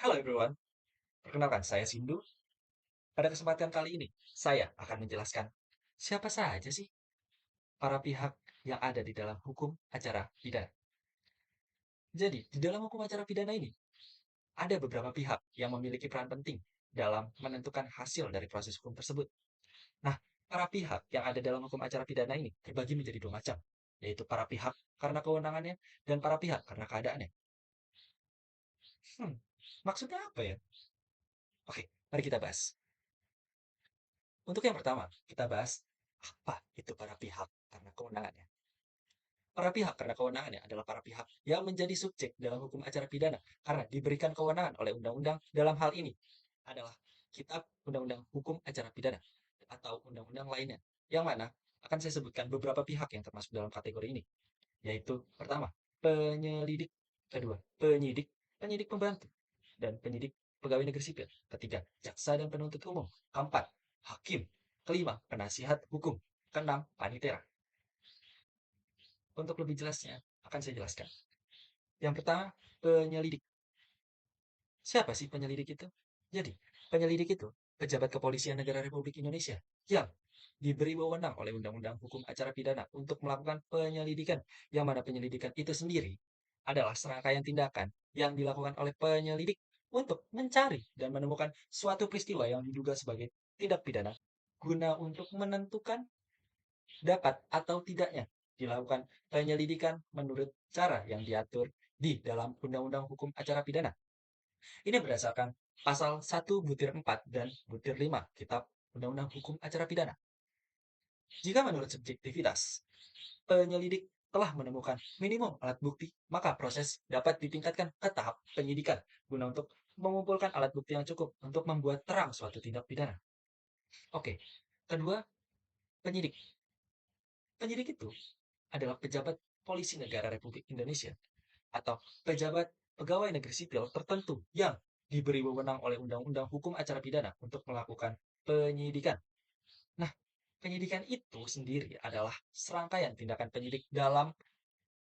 Halo everyone, perkenalkan saya Sindu. Pada kesempatan kali ini, saya akan menjelaskan siapa saja sih para pihak yang ada di dalam hukum acara pidana. Jadi, di dalam hukum acara pidana ini, ada beberapa pihak yang memiliki peran penting dalam menentukan hasil dari proses hukum tersebut. Nah, para pihak yang ada dalam hukum acara pidana ini terbagi menjadi dua macam, yaitu para pihak karena kewenangannya dan para pihak karena keadaannya. Hmm, maksudnya apa ya? Oke, mari kita bahas. Untuk yang pertama, kita bahas apa itu para pihak karena kewenangannya. Para pihak karena kewenangannya adalah para pihak yang menjadi subjek dalam hukum acara pidana karena diberikan kewenangan oleh undang-undang dalam hal ini adalah Kitab Undang-Undang Hukum Acara Pidana atau undang-undang lainnya. Yang mana akan saya sebutkan beberapa pihak yang termasuk dalam kategori ini, yaitu pertama, penyelidik, kedua, penyidik pembantu, dan penyidik pegawai negeri sipil, ketiga, jaksa dan penuntut umum, keempat, hakim, kelima, penasihat hukum, keenam, panitera. Untuk lebih jelasnya, akan saya jelaskan. Yang pertama, penyelidik. Siapa sih penyelidik itu? Jadi, penyelidik itu pejabat kepolisian negara Republik Indonesia yang diberi wewenang oleh Undang-Undang Hukum Acara Pidana untuk melakukan penyelidikan, yang mana penyelidikan itu sendiri adalah serangkaian tindakan yang dilakukan oleh penyelidik untuk mencari dan menemukan suatu peristiwa yang diduga sebagai tindak pidana guna untuk menentukan dapat atau tidaknya dilakukan penyelidikan menurut cara yang diatur di dalam Undang-Undang Hukum Acara Pidana. Ini berdasarkan pasal 1 butir 4 dan butir 5 Kitab Undang-Undang Hukum Acara Pidana. Jika menurut subjektivitas, penyelidik telah menemukan minimum alat bukti, maka proses dapat ditingkatkan ke tahap penyidikan guna untuk mengumpulkan alat bukti yang cukup untuk membuat terang suatu tindak pidana. Oke, kedua, penyidik. Penyidik itu adalah pejabat polisi negara Republik Indonesia atau pejabat pegawai negeri sipil tertentu yang diberi wewenang oleh Undang-Undang Hukum Acara Pidana untuk melakukan penyidikan. Nah, penyidikan itu sendiri adalah serangkaian tindakan penyidik dalam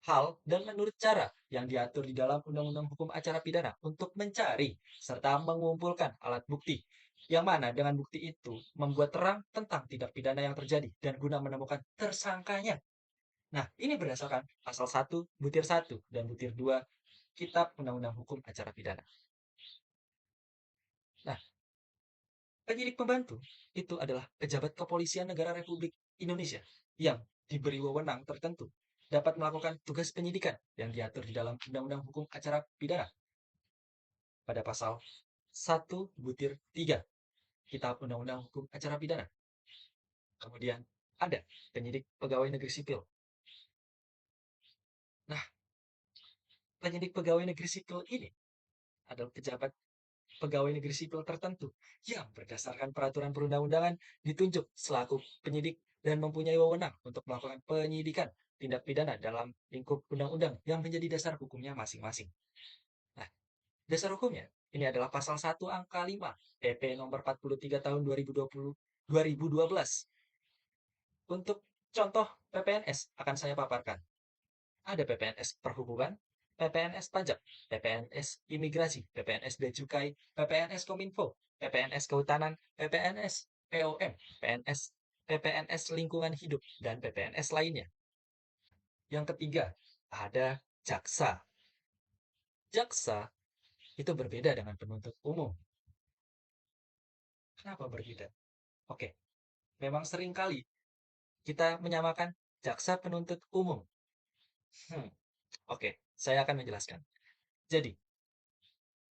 hal dan menurut cara yang diatur di dalam Undang-Undang Hukum Acara Pidana untuk mencari serta mengumpulkan alat bukti yang mana dengan bukti itu membuat terang tentang tindak pidana yang terjadi dan guna menemukan tersangkanya. Nah, ini berdasarkan pasal 1 butir 1 dan butir 2 Kitab Undang-Undang Hukum Acara Pidana. Nah, penyidik pembantu itu adalah pejabat kepolisian negara Republik Indonesia yang diberi wewenang tertentu dapat melakukan tugas penyidikan yang diatur di dalam Undang-Undang Hukum Acara Pidana pada pasal 1 butir 3 Kitab Undang-Undang Hukum Acara Pidana. Kemudian ada penyidik pegawai negeri sipil. Nah, penyidik pegawai negeri sipil ini adalah pejabat pegawai negeri sipil tertentu yang berdasarkan peraturan perundang-undangan ditunjuk selaku penyidik dan mempunyai wewenang untuk melakukan penyidikan tindak pidana dalam lingkup undang-undang yang menjadi dasar hukumnya masing-masing. Nah, dasar hukumnya ini adalah pasal 1 angka 5 PP nomor 43 tahun 2012. Untuk contoh PPNS akan saya paparkan. Ada PPNS Perhubungan, PPNS Pajak, PPNS Imigrasi, PPNS Bea Cukai, PPNS Kominfo, PPNS Kehutanan, PPNS POM, PPNS Lingkungan Hidup, dan PPNS lainnya. Yang ketiga, ada jaksa. Jaksa itu berbeda dengan penuntut umum. Kenapa berbeda? Oke, memang seringkali kita menyamakan jaksa penuntut umum. Hmm, oke, saya akan menjelaskan. Jadi,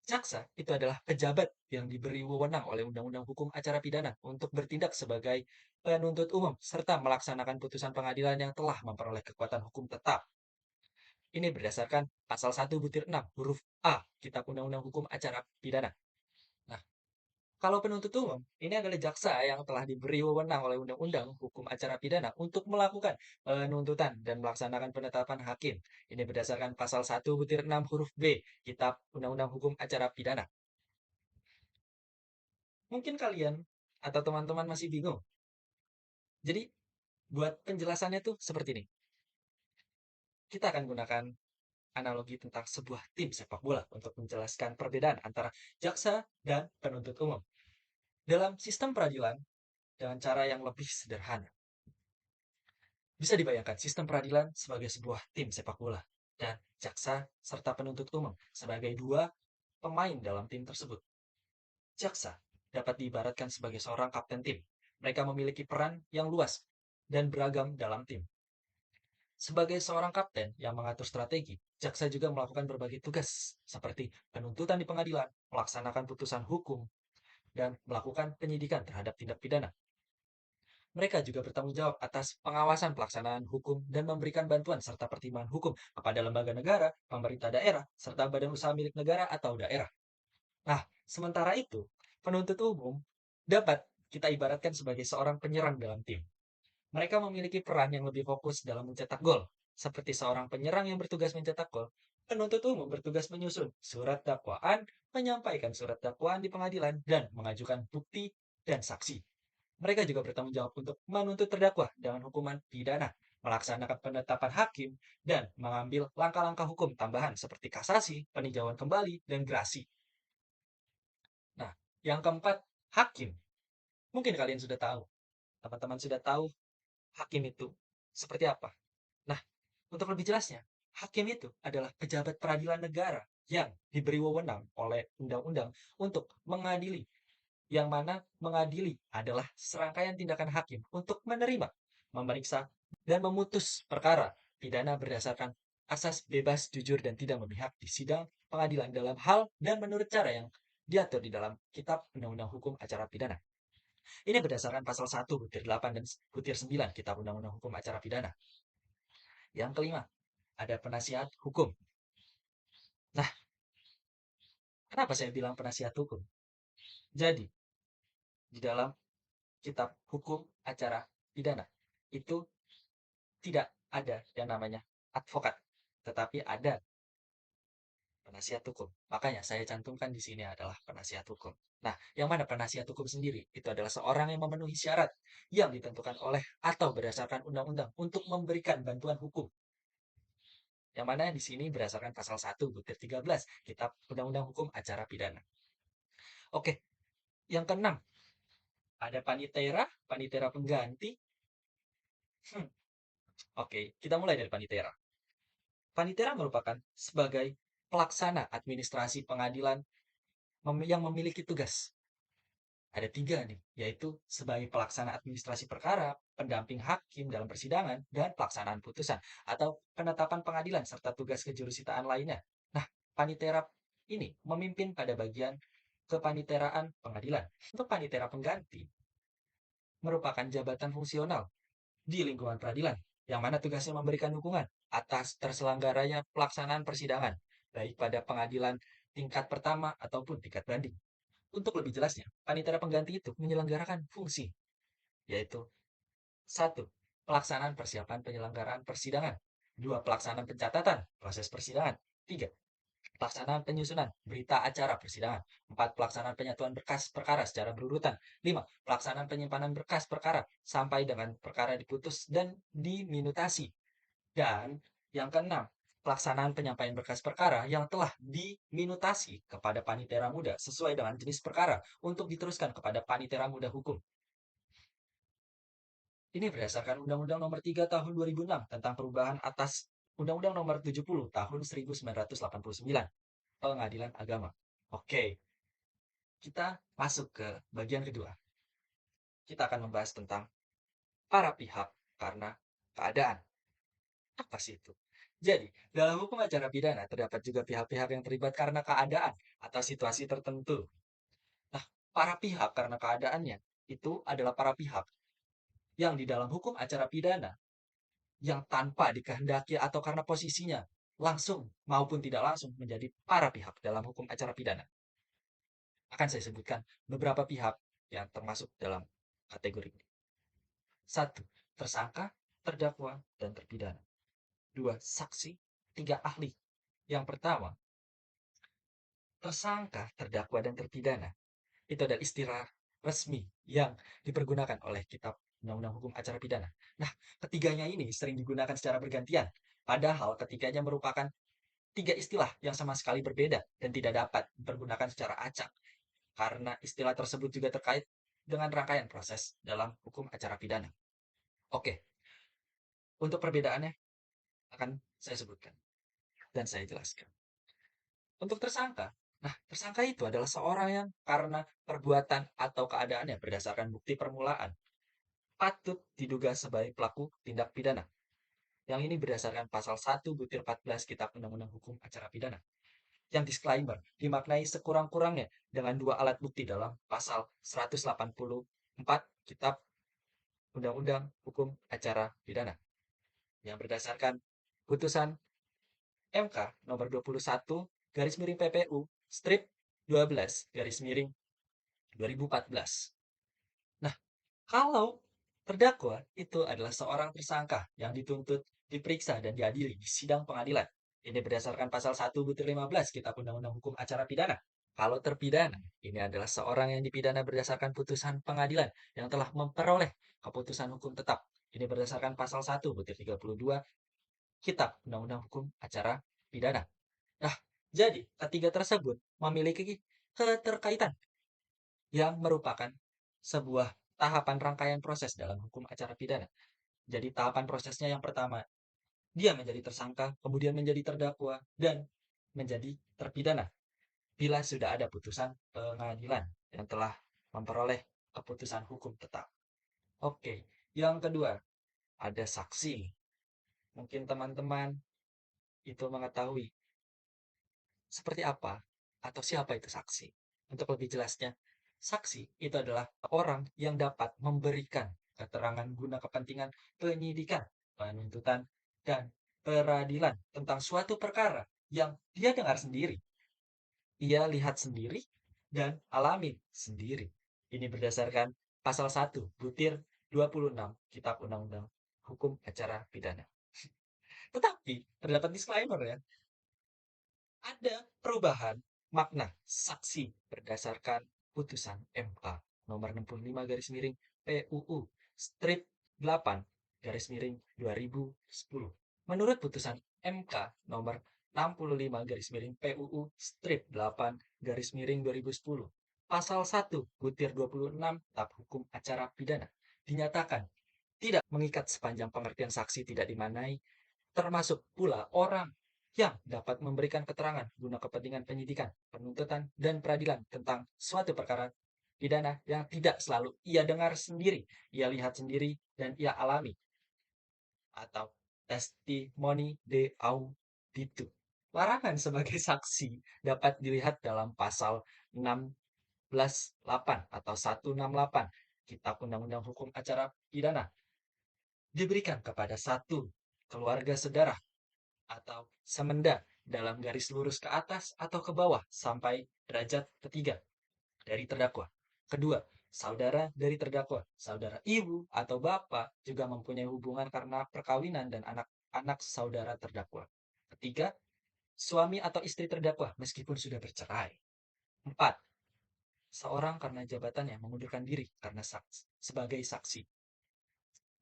jaksa itu adalah pejabat yang diberi wewenang oleh Undang-Undang Hukum Acara Pidana untuk bertindak sebagai penuntut umum serta melaksanakan putusan pengadilan yang telah memperoleh kekuatan hukum tetap. Ini berdasarkan pasal 1 butir 6 huruf A Kitab Undang-Undang Hukum Acara Pidana. Nah, kalau penuntut umum, ini adalah jaksa yang telah diberi wewenang oleh Undang-Undang Hukum Acara Pidana untuk melakukan penuntutan dan melaksanakan penetapan hakim. Ini berdasarkan pasal 1 butir 6 huruf B Kitab Undang-Undang Hukum Acara Pidana. Mungkin kalian atau teman-teman masih bingung. Jadi, buat penjelasannya tuh seperti ini. Kita akan gunakan analogi tentang sebuah tim sepak bola untuk menjelaskan perbedaan antara jaksa dan penuntut umum. Dalam sistem peradilan, dengan cara yang lebih sederhana. Bisa dibayangkan sistem peradilan sebagai sebuah tim sepak bola dan jaksa serta penuntut umum sebagai dua pemain dalam tim tersebut. Jaksa dapat diibaratkan sebagai seorang kapten tim. Mereka memiliki peran yang luas dan beragam dalam tim. Sebagai seorang kapten yang mengatur strategi, jaksa juga melakukan berbagai tugas seperti penuntutan di pengadilan, melaksanakan putusan hukum, dan melakukan penyidikan terhadap tindak pidana. Mereka juga bertanggung jawab atas pengawasan pelaksanaan hukum dan memberikan bantuan serta pertimbangan hukum kepada lembaga negara, pemerintah daerah, serta badan usaha milik negara atau daerah. Nah, sementara itu, penuntut umum dapat kita ibaratkan sebagai seorang penyerang dalam tim. Mereka memiliki peran yang lebih fokus dalam mencetak gol. Seperti seorang penyerang yang bertugas mencetak gol, penuntut umum bertugas menyusun surat dakwaan, menyampaikan surat dakwaan di pengadilan, dan mengajukan bukti dan saksi. Mereka juga bertanggung jawab untuk menuntut terdakwa dengan hukuman pidana, melaksanakan penetapan hakim, dan mengambil langkah-langkah hukum tambahan seperti kasasi, peninjauan kembali, dan gerasi. Nah, yang keempat, hakim. Mungkin kalian sudah tahu, teman-teman sudah tahu hakim itu seperti apa. Nah, untuk lebih jelasnya, hakim itu adalah pejabat peradilan negara yang diberi wewenang oleh undang-undang untuk mengadili, yang mana mengadili adalah serangkaian tindakan hakim untuk menerima, memeriksa, dan memutus perkara pidana berdasarkan asas bebas, jujur, dan tidak memihak di sidang pengadilan dalam hal dan menurut cara yang diatur di dalam Kitab Undang-Undang Hukum Acara Pidana. Ini berdasarkan pasal 1 butir 8 dan butir 9 Kitab Undang-Undang Hukum Acara Pidana. Yang kelima, ada penasihat hukum. Nah, kenapa saya bilang penasihat hukum? Jadi, di dalam Kitab Hukum Acara Pidana itu tidak ada yang namanya advokat, tetapi ada penasihat hukum. Makanya saya cantumkan di sini adalah penasihat hukum. Nah, yang mana penasihat hukum sendiri? Itu adalah seorang yang memenuhi syarat yang ditentukan oleh atau berdasarkan undang-undang untuk memberikan bantuan hukum. Yang mana di sini berdasarkan pasal 1 butir 13 Kitab Undang-Undang Hukum Acara Pidana. Oke, yang keenam, ada panitera, panitera pengganti. Hmm, oke, kita mulai dari panitera. Panitera merupakan sebagai pelaksana administrasi pengadilan yang memiliki tugas. Ada tiga nih, yaitu sebagai pelaksana administrasi perkara, pendamping hakim dalam persidangan, dan pelaksanaan putusan atau penetapan pengadilan serta tugas kejurusitaaan lainnya. Nah, panitera ini memimpin pada bagian kepaniteraan pengadilan. Untuk panitera pengganti merupakan jabatan fungsional di lingkungan peradilan, yang mana tugasnya memberikan dukungan atas terselenggaranya pelaksanaan persidangan, baik pada pengadilan tingkat pertama ataupun tingkat banding. Untuk lebih jelasnya, panitera pengganti itu menyelenggarakan fungsi, yaitu satu, pelaksanaan persiapan penyelenggaraan persidangan. Dua, pelaksanaan pencatatan proses persidangan. Tiga, pelaksanaan penyusunan berita acara persidangan. Empat, pelaksanaan penyatuan berkas perkara secara berurutan. Lima, pelaksanaan penyimpanan berkas perkara sampai dengan perkara diputus dan diminutasi. Dan yang keenam, pelaksanaan penyampaian berkas perkara yang telah diminutasi kepada panitera muda sesuai dengan jenis perkara untuk diteruskan kepada panitera muda hukum. Ini berdasarkan Undang-Undang Nomor 3 Tahun 2006 tentang perubahan atas Undang-Undang Nomor 70 Tahun 1989, Pengadilan Agama. Oke, kita masuk ke bagian kedua. Kita akan membahas tentang para pihak karena keadaan. Apa sih itu? Jadi, dalam hukum acara pidana terdapat juga pihak-pihak yang terlibat karena keadaan atau situasi tertentu. Nah, para pihak karena keadaannya itu adalah para pihak yang di dalam hukum acara pidana yang tanpa dikehendaki atau karena posisinya langsung maupun tidak langsung menjadi para pihak dalam hukum acara pidana. Akan saya sebutkan beberapa pihak yang termasuk dalam kategori ini. Satu, tersangka, terdakwa, dan terpidana. Dua, saksi. Tiga, ahli. Yang pertama, tersangka, terdakwa, dan terpidana. Itu adalah istilah resmi yang dipergunakan oleh Kitab Undang-Undang Hukum Acara Pidana. Nah, ketiganya ini sering digunakan secara bergantian. Padahal ketiganya merupakan tiga istilah yang sama sekali berbeda dan tidak dapat dipergunakan secara acak, karena istilah tersebut juga terkait dengan rangkaian proses dalam hukum acara pidana. Oke, untuk perbedaannya akan saya sebutkan dan saya jelaskan. Untuk tersangka, nah tersangka itu adalah seorang yang karena perbuatan atau keadaannya berdasarkan bukti permulaan patut diduga sebagai pelaku tindak pidana. Yang ini berdasarkan pasal 1 butir 14 Kitab Undang-Undang Hukum Acara Pidana. Yang disclaimer dimaknai sekurang-kurangnya dengan dua alat bukti dalam pasal 184 Kitab Undang-Undang Hukum Acara Pidana. Yang berdasarkan putusan MK nomor 21 garis miring PPU strip 12 garis miring 2014. Nah, kalau terdakwa itu adalah seorang tersangka yang dituntut, diperiksa, dan diadili di sidang pengadilan. Ini berdasarkan pasal 1 butir 15 Kitab Undang-Undang Hukum Acara Pidana. Kalau terpidana, ini adalah seorang yang dipidana berdasarkan putusan pengadilan yang telah memperoleh keputusan hukum tetap. Ini berdasarkan pasal 1 butir 32 Kitab Undang-Undang Hukum Acara Pidana. Nah, jadi ketiga tersebut memiliki keterkaitan yang merupakan sebuah tahapan rangkaian proses dalam hukum acara pidana. Jadi tahapan prosesnya yang pertama, dia menjadi tersangka, kemudian menjadi terdakwa, dan menjadi terpidana bila sudah ada putusan pengadilan yang telah memperoleh keputusan hukum tetap. Oke, yang kedua, ada saksi. Mungkin teman-teman itu mengetahui seperti apa atau siapa itu saksi. Untuk lebih jelasnya, saksi itu adalah orang yang dapat memberikan keterangan guna kepentingan penyidikan, penuntutan, dan peradilan tentang suatu perkara yang dia dengar sendiri, ia lihat sendiri, dan alami sendiri. Ini berdasarkan pasal 1 butir 26 Kitab Undang-Undang Hukum Acara Pidana. Tetapi terdapat disclaimer ya, ada perubahan makna saksi berdasarkan putusan MK nomor 65 garis miring PUU strip 8 garis miring 2010. Menurut putusan MK nomor 65 garis miring PUU strip 8 garis miring 2010, pasal 1 butir 26 Kitab Hukum Acara Pidana dinyatakan tidak mengikat sepanjang pengertian saksi tidak dimanai, termasuk pula orang yang dapat memberikan keterangan guna kepentingan penyidikan, penuntutan, dan peradilan tentang suatu perkara pidana yang tidak selalu ia dengar sendiri, ia lihat sendiri, dan ia alami, atau testimoni de auditu. Larangan sebagai saksi dapat dilihat dalam pasal 16.8 atau 168 Kitab Undang-Undang Hukum Acara Pidana diberikan kepada satu keluarga saudara atau semenda dalam garis lurus ke atas atau ke bawah sampai derajat ketiga dari terdakwa. Kedua, saudara dari terdakwa, saudara ibu atau bapak juga mempunyai hubungan karena perkawinan dan anak-anak saudara terdakwa. Ketiga, suami atau istri terdakwa meskipun sudah bercerai. Empat, seorang karena jabatannya mengundurkan diri karena sebagai saksi.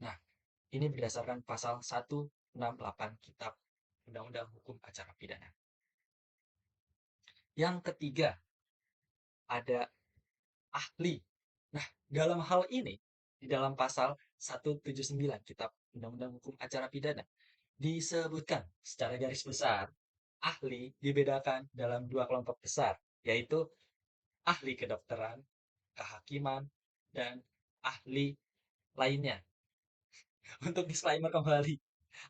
Nah, ini berdasarkan pasal 168 Kitab Undang-Undang Hukum Acara Pidana. Yang ketiga, ada ahli. Nah, dalam hal ini, di dalam pasal 179 Kitab Undang-Undang Hukum Acara Pidana, disebutkan secara garis besar, ahli dibedakan dalam dua kelompok besar, yaitu ahli kedokteran, kehakiman, dan ahli lainnya. Untuk disclaimer kembali,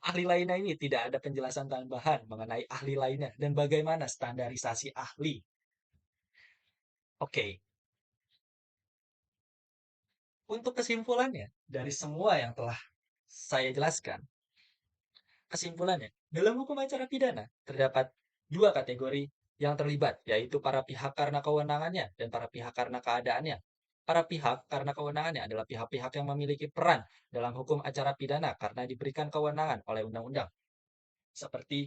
ahli lainnya ini tidak ada penjelasan tambahan mengenai ahli lainnya dan bagaimana standarisasi ahli. Oke, untuk kesimpulannya dari semua yang telah saya jelaskan, kesimpulannya dalam hukum acara pidana terdapat dua kategori yang terlibat, yaitu para pihak karena kewenangannya dan para pihak karena keadaannya. Para pihak karena kewenangannya adalah pihak-pihak yang memiliki peran dalam hukum acara pidana karena diberikan kewenangan oleh undang-undang, seperti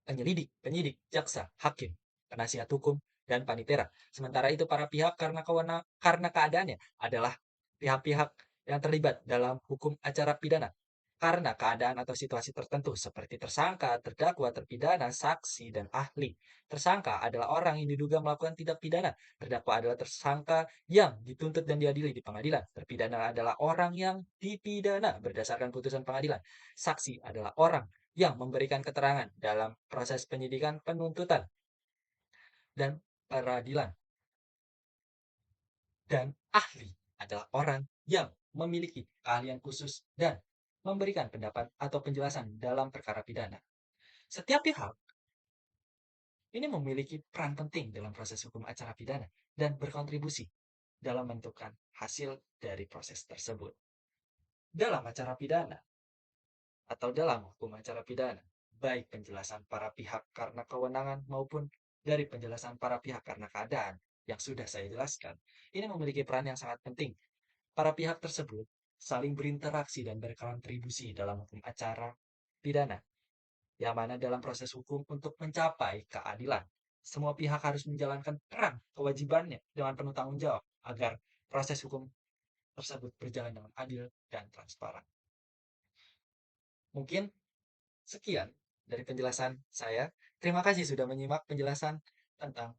penyelidik, penyidik, jaksa, hakim, penasihat hukum, dan panitera. Sementara itu para pihak karena keadaannya adalah pihak-pihak yang terlibat dalam hukum acara pidana, karena keadaan atau situasi tertentu seperti tersangka, terdakwa, terpidana, saksi, dan ahli. Tersangka adalah orang yang diduga melakukan tindak pidana. Terdakwa adalah tersangka yang dituntut dan diadili di pengadilan. Terpidana adalah orang yang dipidana berdasarkan putusan pengadilan. Saksi adalah orang yang memberikan keterangan dalam proses penyidikan, penuntutan, dan peradilan. Dan ahli adalah orang yang memiliki keahlian khusus dan memberikan pendapat atau penjelasan dalam perkara pidana. Setiap pihak ini memiliki peran penting dalam proses hukum acara pidana dan berkontribusi dalam menentukan hasil dari proses tersebut. Dalam acara pidana atau dalam hukum acara pidana, baik penjelasan para pihak karena kewenangan maupun dari penjelasan para pihak karena keadaan yang sudah saya jelaskan, ini memiliki peran yang sangat penting. Para pihak tersebut saling berinteraksi dan berkontribusi dalam hukum acara pidana, yang mana dalam proses hukum untuk mencapai keadilan, semua pihak harus menjalankan peran kewajibannya dengan penuh tanggung jawab agar proses hukum tersebut berjalan dengan adil dan transparan. Mungkin sekian dari penjelasan saya. Terima kasih sudah menyimak penjelasan tentang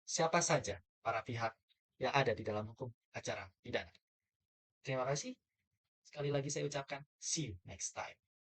siapa saja para pihak yang ada di dalam hukum acara pidana. Terima kasih. Sekali lagi saya ucapkan see you next time.